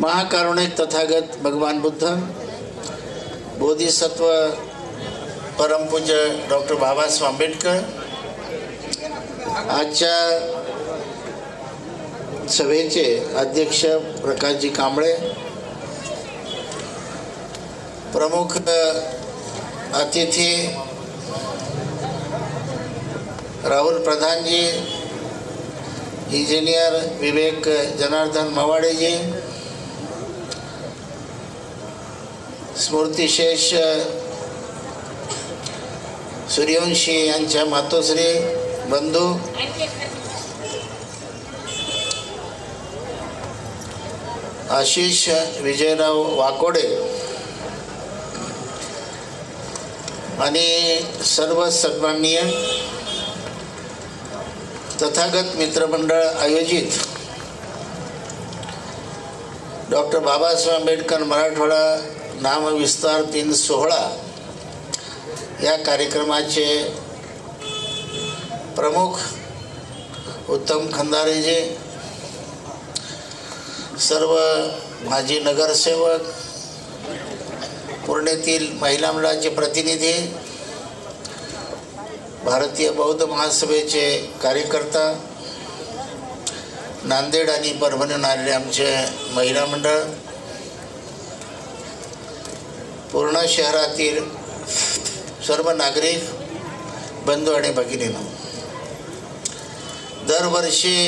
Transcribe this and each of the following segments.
महाकारुणिक तथागत भगवान बुद्ध, बोधिसत्व परमपूज्य डॉक्टर बाबासाहेब आंबेडकर, आजच्या सभेचे अध्यक्ष प्रकाशजी कांबळे, प्रमुख अतिथी राहुल प्रधानजी, इंजिनियर विवेक जनार्दन मवाडेजी, स्मृतिशेष सूर्यवंशी यांच्या मातोश्री बंधू, आशिष विजयराव वाकोडे आणि सर्व सन्माननीय तथागत मित्रमंडळ आयोजित डॉक्टर बाबासाहेब आंबेडकर मराठवाडा नामविस्तार दिन सोहळा या कार्यक्रमाचे प्रमुख उत्तम खंदारेजी, सर्व माजी नगरसेवक, पुणेतील महिला मंडळाचे प्रतिनिधी, भारतीय बौद्ध महासभेचे कार्यकर्ता, नांदेड आणि परभणीहून आलेले आमचे महिला मंडळ, पूर्ण शहरातील सर्व नागरिक बंधू आणि भगिनींनो, दरवर्षी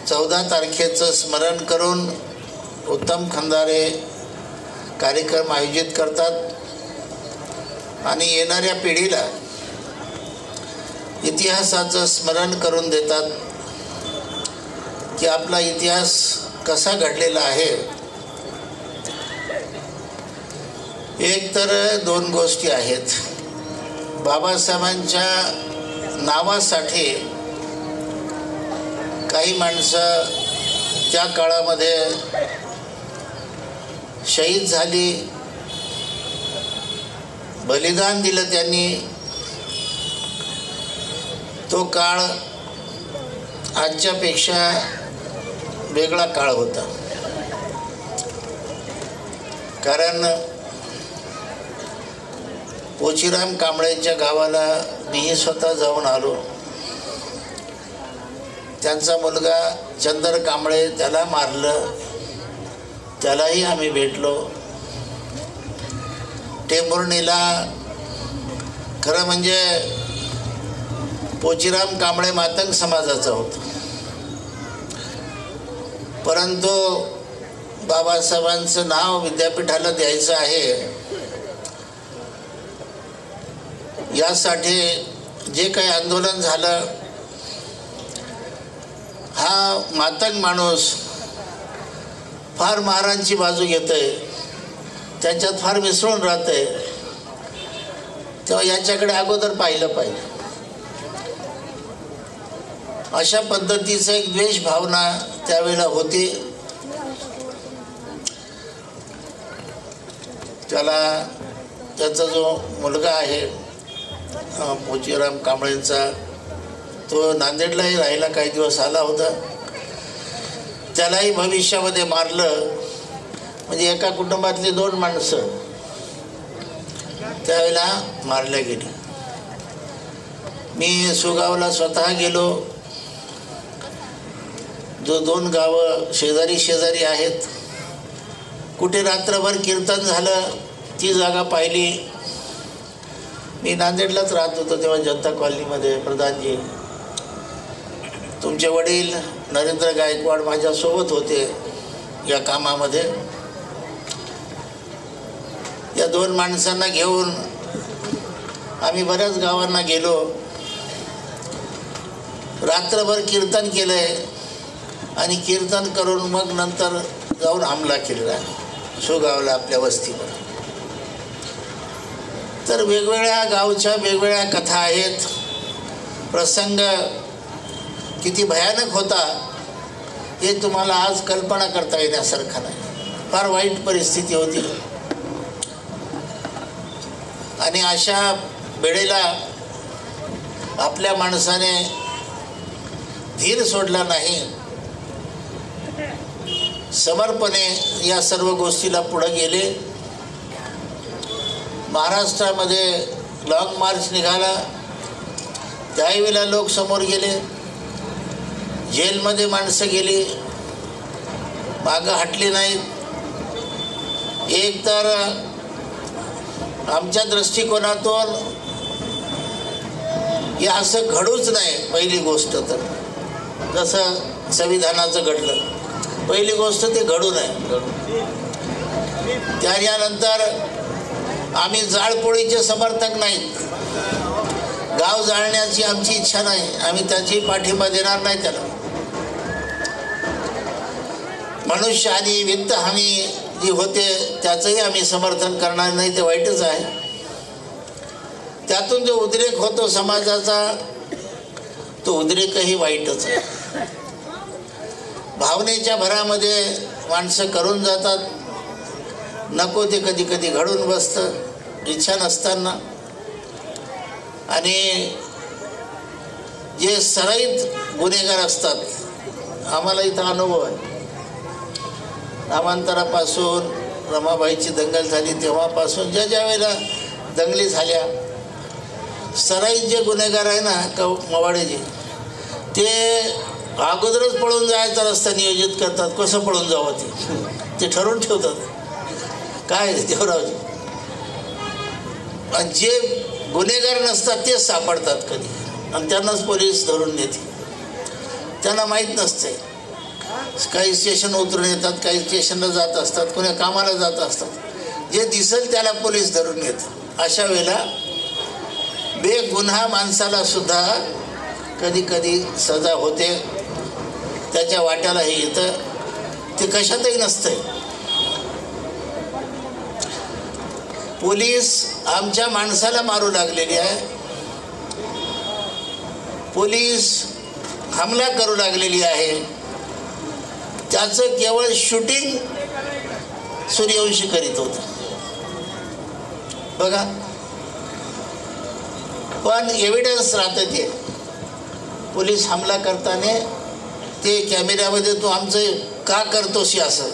14 तारखेचं स्मरण करून उत्तम खंदारे कार्यक्रम आयोजित करतात आणि येणाऱ्या पिढीला इतिहासाचं स्मरण करून देतात की आपला इतिहास कसा घडलेला आहे. एक तर 2 गोष्टी आहेत. बाबासाहेबांच्या नावासाठी काही माणसं त्या काळामध्ये शहीद झाली, बलिदान दिलं त्यांनी. तो काळ आजच्यापेक्षा वेगळा काळ होता, कारण पोचीराम कांबळेंच्या गावाला मी स्वतः जाऊन आलो. त्यांचा मुलगा चंदर कांबळे, त्याला मारलं, त्यालाही आम्ही भेटलो. टेंभुर्णीला खरं म्हणजे पोचीराम कांबळे मातंग समाजाचा होता, परंतु बाबासाहेबांचं नाव विद्यापीठाला द्यायचं आहे यासाठी जे काही आंदोलन झालं, हा मातंग माणूस फार महाराजांची बाजू घेतोय, त्यांच्यात फार मिसळून राहतंय, तेव्हा यांच्याकडे अगोदर पाहिलं पाहिजे. अशा पद्धतीचं एक द्वेष भावना त्यावेळेला होती. त्याचा जो मुलगा आहे पोचीराम कांबळेंचा, तो नांदेडलाही राहिला, काही दिवस आला होता. त्यालाही भविष्यामध्ये मारलं. म्हणजे एका कुटुंबातली 2 माणसं त्यावेळेला मारल्या गेली. मी सुगावला स्वतः गेलो, जो 2 गावं शेजारी शेजारी आहेत. कुठे रात्रभर कीर्तन झालं ती जागा पाहिली. मी नांदेडलाच राहत होतो तेव्हा, जनता कॉलनीमध्ये. प्रधानजी, तुमचे वडील नरेंद्र गायकवाड माझ्यासोबत होते या कामामध्ये. या 2 माणसांना घेऊन आम्ही बऱ्याच गावांना गेलो, रात्रभर कीर्तन केलंय आणि कीर्तन करून मग नंतर जाऊन हमला केलेला आहे सुगावला आपल्या वस्तीवर. तर वेगवेगळ्या गावच्या वेगवेगळ्या कथा आहेत. प्रसंग किती भयानक होता हे तुम्हाला आज कल्पना करता येण्यासारखं नाही. फार वाईट परिस्थिती होती आणि अशा वेळेला आपल्या माणसाने धीर सोडला नाही समर्पणे या सर्व गोष्टीला पुढे गेले. महाराष्ट्रामध्ये लॉंग मार्च निघाला, त्यावेळेला लोक समोर गेले, जेलमध्ये माणसं गेली, मागं हटली नाहीत. एक तर आमच्या दृष्टिकोनातून हे असं घडूच नाही. पहिली गोष्ट तर जसं संविधानाचं घडलं, पहिली गोष्ट ते घडू नये. त्यानंतर आम्ही जाळपोळीचे समर्थक नाहीत. गाव जाळण्याची आमची इच्छा नाही, आम्ही त्याची पाठिंबा देणार नाही. त्याला मनुष्य आणि वित्त हानी जी होते त्याचंही आम्ही समर्थन करणार नाही, ते वाईटच आहे. त्यातून जो उद्रेक होतो समाजाचा, तो उद्रेकही वाईटच आहे. भावनेच्या भरामध्ये माणसं करून जातात, नको ते कधी कधी घडून बसतं इच्छा नसताना. आणि जे सराईत गुन्हेगार असतात, आम्हाला इथं अनुभव आहे. नामांतरापासून रमाबाईची दंगल झाली तेव्हापासून ज्या वेळेला दंगली झाल्या, सराईत जे गुन्हेगार आहे ना मवाडेजी, ते अगोदरच पळून जायचा रस्ता नियोजित करतात. कसं पळून जावं ते ठरवून ठेवतात. काय देवरावजी, आणि जे गुन्हेगार नसतात तेच सापडतात कधी, आणि त्यांनाच पोलीस धरून नेते. त्यांना माहीत नसते. काही स्टेशन उतरून येतात, काही स्टेशनला जात असतात, कोणी कामाला जात असतात. जे दिसेल त्याला पोलीस धरून येतात. अशा वेळेला बेगुन्हा माणसाला सुद्धा कधी कधी सजा होते, त्याच्या वाट्याला हे येतं. ते कशातही नसतंय. पोलीस आमच्या माणसाला मारू लागलेली आहे, पोलीस हमला करू लागलेली आहे. त्याचं केवळ शूटिंग सूर्यवंशी करीत होतं बघा. पण एव्हिडन्स राहतं ते पोलीस हमला करताना ते कॅमेऱ्यामध्ये, तू आमचं का करतोस असं,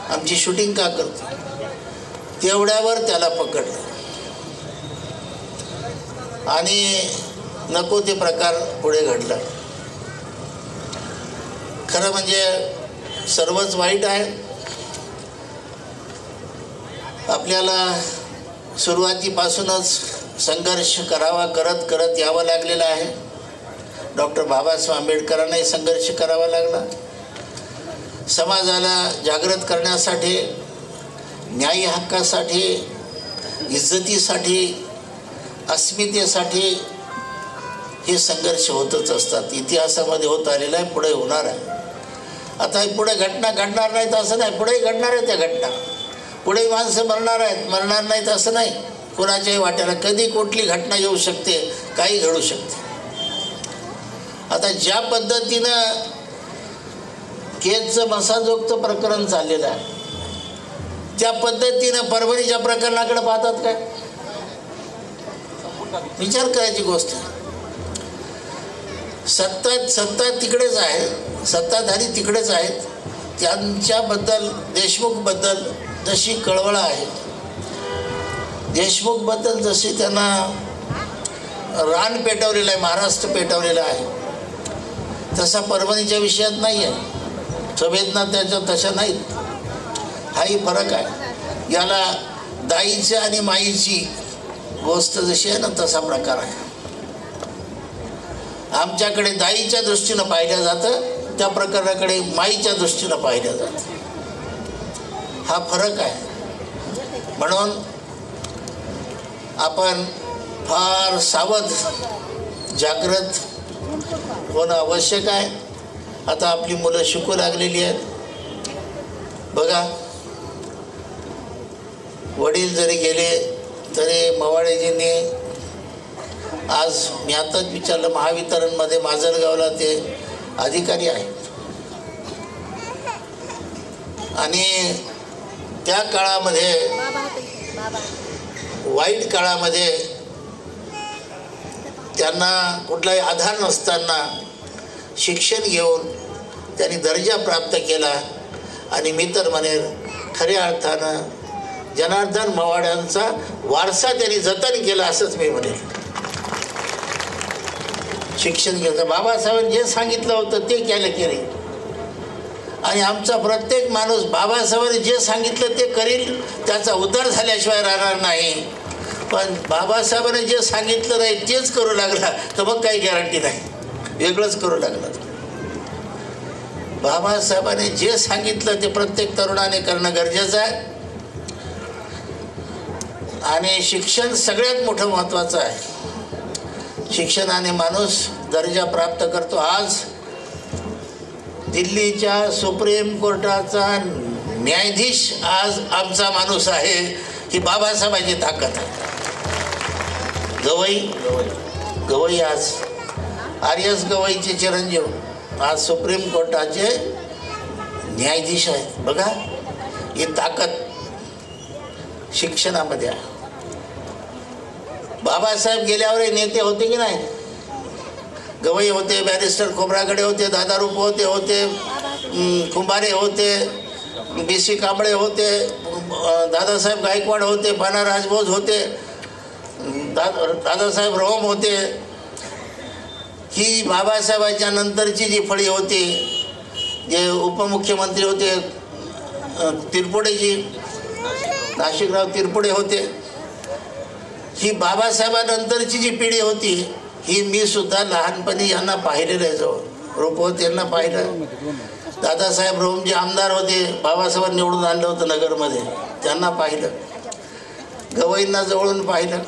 आमची शूटिंग का करतो, तेवढ्यावर त्याला पकडलं. आणि नको ते प्रकार पुढे घडला. खरं म्हणजे सर्वच वाईट आहे. आपल्याला सुरुवातीपासूनच संघर्ष करत करत यावं लागलेलं आहे. डॉक्टर बाबासाहेब आंबेडकरांनाही संघर्ष करावा लागला. समाजाला जागृत करण्यासाठी, न्याय हक्कासाठी, इज्जतीसाठी, अस्मितेसाठी हे संघर्ष होतच असतात. इतिहासामध्ये होत आलेला आहे, पुढे होणार आहे. आता पुढे घटना घडणार नाहीत असं नाही, पुढेही घडणार आहे त्या घटना. पुढे माणसं मरणार आहेत, मरणार नाहीत असं नाही. कोणाच्याही वाट्याला कधी कुठली घटना येऊ शकते, काही घडू शकते. आता ज्या पद्धतीनं केजचं मसाजोगचं प्रकरण चाललेलं आहे, त्या पद्धतीनं परभणीच्या प्रकरणाकडे पाहतात काय? विचार करायची गोष्ट. सत्ता तिकडेच आहे, सत्ताधारी तिकडेच आहेत. त्यांच्याबद्दल, देशमुखबद्दल जशी कळवळ आहे, देशमुखबद्दल जशी त्यांना रान पेटवलेलं आहे, महाराष्ट्र पेटवलेला आहे, तसा परभणीच्या विषयात नाही आहे. संवेदना त्याच्या तशा नाहीत. हाही फरक आहे. याला दाईची आणि माईची गोष्ट जशी आहे ना, तसा प्रकार आहे. आमच्याकडे दाईच्या दृष्टीनं पाहिलं जातं, त्या प्रकाराकडे माईच्या दृष्टीनं पाहिलं जातं. हा फरक आहे. म्हणून आपण फार सावध, जागृत होणं आवश्यक आहे. आता आपली मुलं शिकू लागलेली आहेत बघा. वडील जरी गेले तरी मवाडेजींनी, आज मी आताच विचारलं, महावितरणमध्ये माजलगावला ते अधिकारी आहेत. आणि त्या काळामध्ये, वाईट काळामध्ये, त्यांना कुठलाही आधार नसताना शिक्षण घेऊन त्यांनी दर्जा प्राप्त केला. आणि मी तर म्हणेन खऱ्या अर्थानं जनार्दन मावाड्यांचा वारसा त्यांनी जतन केला असंच मी म्हणेन. शिक्षण घेतलं, बाबासाहेबांनी जे सांगितलं होतं ते केले. आणि आमचा प्रत्येक माणूस बाबासाहेबांनी जे सांगितलं ते करील, त्याचा उद्धार झाल्याशिवाय राहणार नाही. पण बाबासाहेबांनी जे सांगितलं नाही तेच करू लागला तर मग काही गॅरंटी नाही, वेगळंच करू लागला. बाबासाहेबांनी जे सांगितलं ते प्रत्येक तरुणाने करणं गरजेचं आहे. आणि शिक्षण सगळ्यात मोठं महत्त्वाचं आहे. शिक्षणाने माणूस दर्जा प्राप्त करतो. आज दिल्लीच्या सुप्रीम कोर्टाचा न्यायाधीश आज आमचा माणूस आहे, ही बाबासाहेबांची ताकद आहे. गवई आज आर.एस. गवईचे चिरंजीव आज सुप्रीम कोर्टाचे न्यायाधीश आहेत. बघा ही ताकद शिक्षणामध्ये आहे. बाबासाहेब गेल्यावर नेते होते की नाही? गवई होते, बॅरिस्टर खोब्रागडे होते, दादारूप होते, कुंभारे होते, B.C. कांबळे होते, दादासाहेब गायकवाड होते, पाना राजभोज होते, दादासाहेब रोम होते. ही बाबासाहेबांच्या नंतरची जी फळी होती, जे उपमुख्यमंत्री होते तिरपुडेजी, नाशिकराव तिरपुडे होते, ही बाबासाहेबांनंतरची जी पिढी होती ही मी सुद्धा लहानपणी यांना पाहिलेलं आहे. जवळ रोपवत यांना पाहिलं. दादासाहेब रोम जे आमदार होते, बाबासाहेब निवडून आणलं होतं नगरमध्ये, त्यांना पाहिलं. गवईंना जवळून पाहिलं.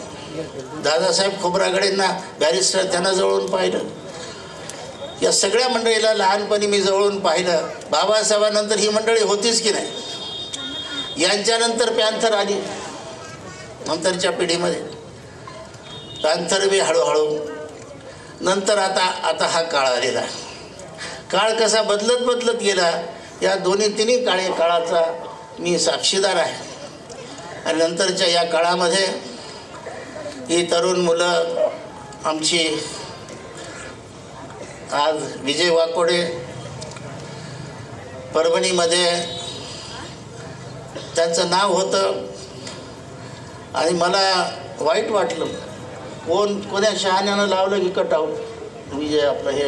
दादासाहेब खोब्रागडेंना बॅरिस्टर त्यांना जवळून पाहिलं. या सगळ्या मंडळीला लहानपणी मी जवळून पाहिलं. बाबासाहेबांनंतर ही मंडळी होतीच की नाही. यांच्यानंतर पॅन्थर आली नंतरच्या पिढीमध्ये. पॅन्थर बी हळूहळू नंतर आता हा काळ आलेला. काळ कसा बदलत गेला या तिन्ही काळाचा मी साक्षीदार आहे. आणि नंतरच्या या काळामध्ये ही तरुण मुलं आमची आज विजय वाकोडे परभणीमध्ये त्यांचं नाव होतं. आणि मला वाईट वाटलं, कोण्या शहाण्यानं लावलं की कटआउट विजय आपलं हे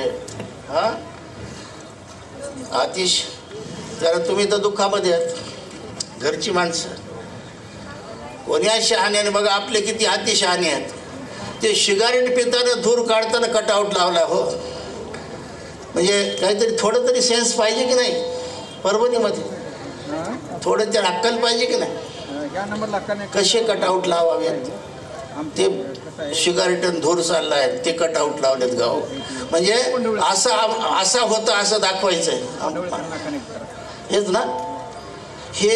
आतिश. कारण तुम्ही तर दुःखामध्ये आहेत, घरची माणसं. कोण्या शहाण्याने बघा आपले किती अतिशहाणे आहेत. ते सिगारेट पिताना धूर काढताना कटआउट लावला. हो म्हणजे काहीतरी थोडं तरी सेन्स पाहिजे की नाही. परभणीमध्ये थोडं त्याला अक्कल पाहिजे की नाही. कसे कटआउट लावावेत. ते सिगारेट धूर चालला आहे ते कटआउट लावलेत गाव. म्हणजे असा होतं असं दाखवायचं आहे. हेच ना, हे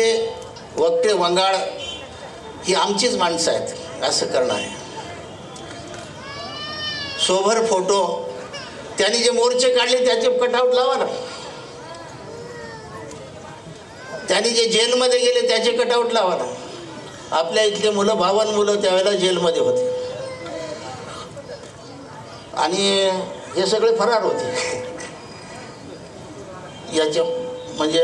वक्ते वंगाळ ही आमचीच माणसं आहेत असं करणं आहे. सोभर फोटो त्यांनी जे मोर्चे काढले त्याचे कटआउट लावा ना. त्यांनी जे जेलमध्ये गेले त्याचे कटआउट लावा ना. आपल्या इथले मुलं 52 मुलं त्यावेळेला जेलमध्ये होते आणि हे सगळे फरार होते. याच्या म्हणजे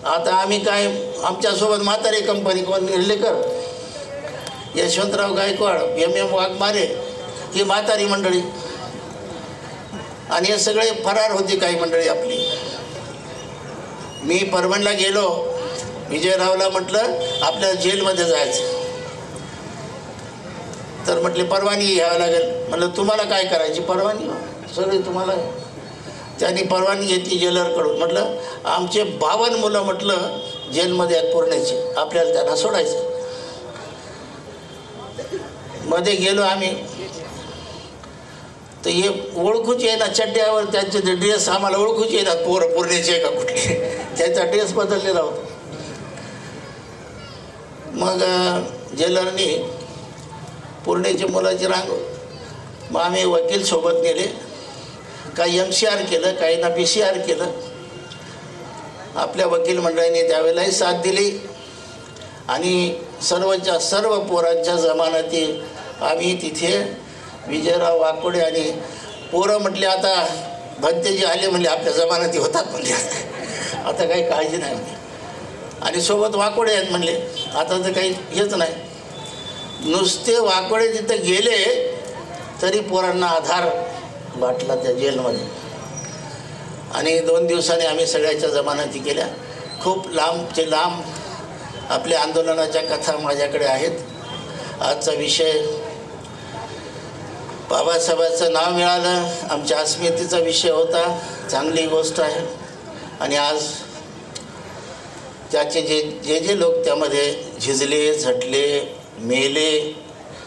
आता आम्ही काय, आमच्यासोबत म्हातारे कंपनी कोण निर्लेकर, यशवंतराव गायकवाड, M वाघमारे, ही म्हातारी मंडळी आणि हे सगळे फरार होते काही मंडळी आपली. मी परभणीला गेलो, विजयरावला म्हटलं आपल्याला जेलमध्ये जायचं. तर म्हटले परवानगी घ्यावी लागेल. म्हटलं तुम्हाला काय करायची परवानगी, सगळी तुम्हाला. त्यांनी परवानगी घेतली जेलरकडून. म्हटलं आमचे 52 मुलं म्हटलं जेलमध्ये आहेत पुरण्याची, आपल्याला त्यांना सोडायचं. मध्ये गेलो आम्ही तर हे ओळखूच आहे ना, चड्ड्यावर त्यांचे ड्रेस आम्हाला ओळखूच आहे ना, पुरण्याचे आहे का कुठले, त्याचा ड्रेस बदललेला होता. मग जेलरनी पुरण्याचे मुलाची रांग. मग आम्ही वकील सोबत नेले. काही MCR केलं, काहींना PCR केलं. आपल्या वकील मंडळीने त्यावेळेलाही साथ दिली आणि सर्वच्या सर्व पोरांच्या जमानती आम्ही तिथे विजयराव वाकोडे आणि पोरं म्हटले आता भंतेजी आले म्हणले आपल्या जमान्यात होतात म्हणले, आता काही काळजी नाही म्हणले. आणि सोबत वाकोडे आहेत म्हणले, आता तर काही हेच नाही. नुसते वाकोडे तिथं गेले तरी पोरांना आधार वाटला त्या जेलमध्ये. आणि 2 दिवसांनी आम्ही सगळ्याच्या जमानती केल्या. खूप लांबचे लांब आपल्या आंदोलनाच्या कथा माझ्याकडे आहेत. आजचा विषय बाबासाहेबांचं नाव मिळालं, आमच्या अस्मितेचा विषय होता, चांगली गोष्ट आहे. आणि आज त्याचे जे जे लोक त्यामध्ये झिजले, झटले, मेले,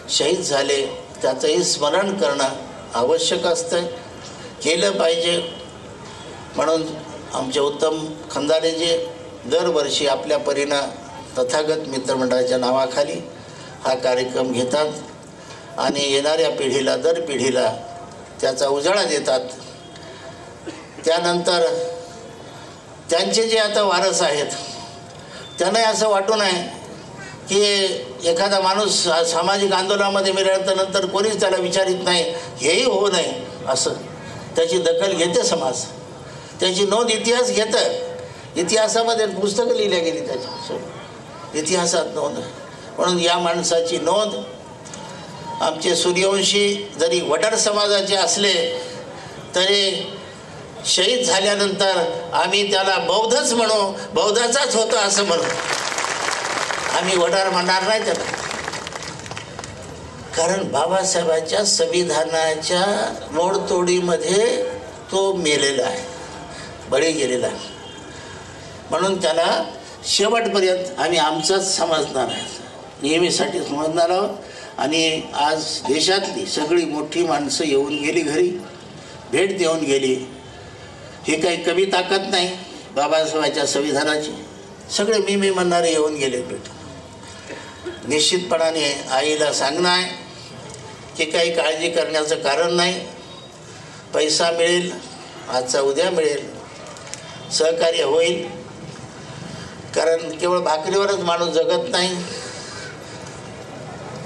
शहीद झाले, त्याचंही स्मरण करणं आवश्यक असतं, केलं पाहिजे. म्हणून आमचे उत्तम खंदारेजी दरवर्षी आपल्या परीनं तथागत मित्रमंडळाच्या नावाखाली हा कार्यक्रम घेतात आणि येणाऱ्या पिढीला, दर पिढीला त्याचा उजाळा देतात. त्यानंतर त्यांचे जे आता वारस आहेत त्यांनाही असं वाटू नये की एखादा माणूस सामाजिक आंदोलनामध्ये मिळाल्यानंतर कोणीच त्याला विचारित नाही, हेही होऊ नये असं. त्याची दखल घेते समाज, त्याची नोंद इतिहास घेतं. इतिहासामध्ये पुस्तकं लिहिल्या गेली त्याची, इतिहासात नोंद. म्हणून या माणसाची नोंद आमचे सूर्यवंशी जरी वडार समाजाचे असले तरी शहीद झाल्यानंतर आम्ही त्याला बौद्धच म्हणू, बौद्धाचाच होता असं म्हणू, आम्ही वडार म्हणणार नाही त्याला. कारण बाबासाहेबांच्या संविधानाच्या मोडतोडीमध्ये तो मेलेला आहे, बळी गेलेला आहे. म्हणून त्याला शेवटपर्यंत आम्ही आमचाच समजणार आहे, नेहमीसाठी समजणार आहोत. आणि आज देशातली सगळी मोठी माणसं येऊन गेली घरी, भेट देऊन गेली. हे काही कमी ताकद नाही बाबासाहेबांच्या संविधानाची. सगळे मी म्हणणारे येऊन गेले भेट. निश्चितपणाने आईला सांगणं आहे की काही काळजी करण्याचं कारण नाही. पैसा मिळेल, आजचा उद्या मिळेल, सहकार्य होईल. कारण केवळ भाकरीवरच माणूस जगत नाही.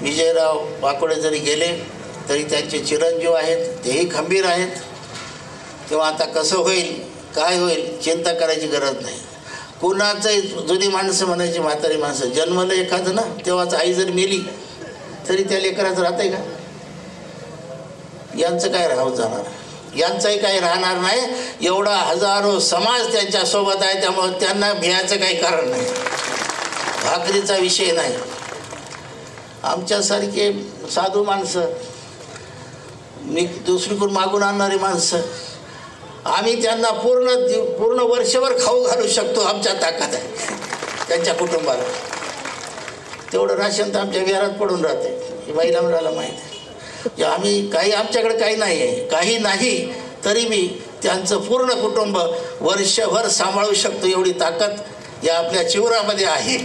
विजयराव वाकोडे जरी गेले तरी त्यांचे चिरंजीव आहेत, तेही खंबीर आहेत. तेव्हा आता कसं होईल, काय होईल चिंता करायची गरज नाही. कुणाचंही जुनी माणसं म्हणायची, म्हातारी माणसं, जन्मलं एखादं ना तेव्हाच आई जर मेली तरी त्या लेकराचं राहतंय का? यांचं काय राहून जाणार, यांचंही काही राहणार नाही. एवढा हजारो समाज त्यांच्यासोबत आहे, त्यामुळे त्यांना भियाचं काही कारण नाही. भाकरीचा विषय नाही. आमच्यासारखे साधू माणसं, मी दुसरीकडून मागून आणणारी माणसं, आम्ही त्यांना पूर्ण वर्षभर खाऊ घालू शकतो, आमच्या ताकद आहे. त्यांच्या कुटुंबाला तेवढं राशन तर आमच्या विहारात पडून राहते, हे बाईला मिळालं माहीत आहे. आम्ही काही, आमच्याकडे काही नाही आहे, काही नाही तरी मी त्यांचं पूर्ण कुटुंब वर्षभर सांभाळू शकतो, एवढी ताकद या आपल्या चिवरामध्ये आहे.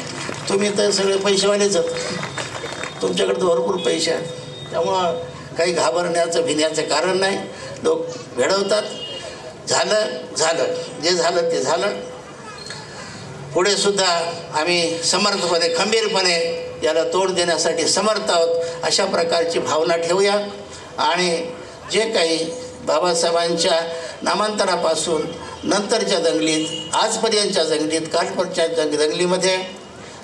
तुम्ही तर सगळे पैसेवालेच आहात, तुमच्याकडे तर भरपूर पैसे आहेत, त्यामुळं काही घाबरण्याचं भिण्याचं कारण नाही. लोक घडवतात. झालं जे झालं ते झालं. पुढे सुद्धा आम्ही समर्थपणे, खंबीरपणे याला तोड देण्यासाठी समर्थ आहोत, अशा प्रकारची भावना ठेवूया. आणि जे काही बाबासाहेबांच्या नामांतरापासून नंतरच्या दंगलीत, आजपर्यंतच्या दंगलीत, कालपर्यंतच्या दंगलीमध्ये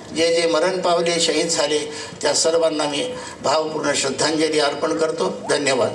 जे जे मरण पावले, शहीद झाले, त्या सर्वांना मी भावपूर्ण श्रद्धांजली अर्पण करतो. धन्यवाद.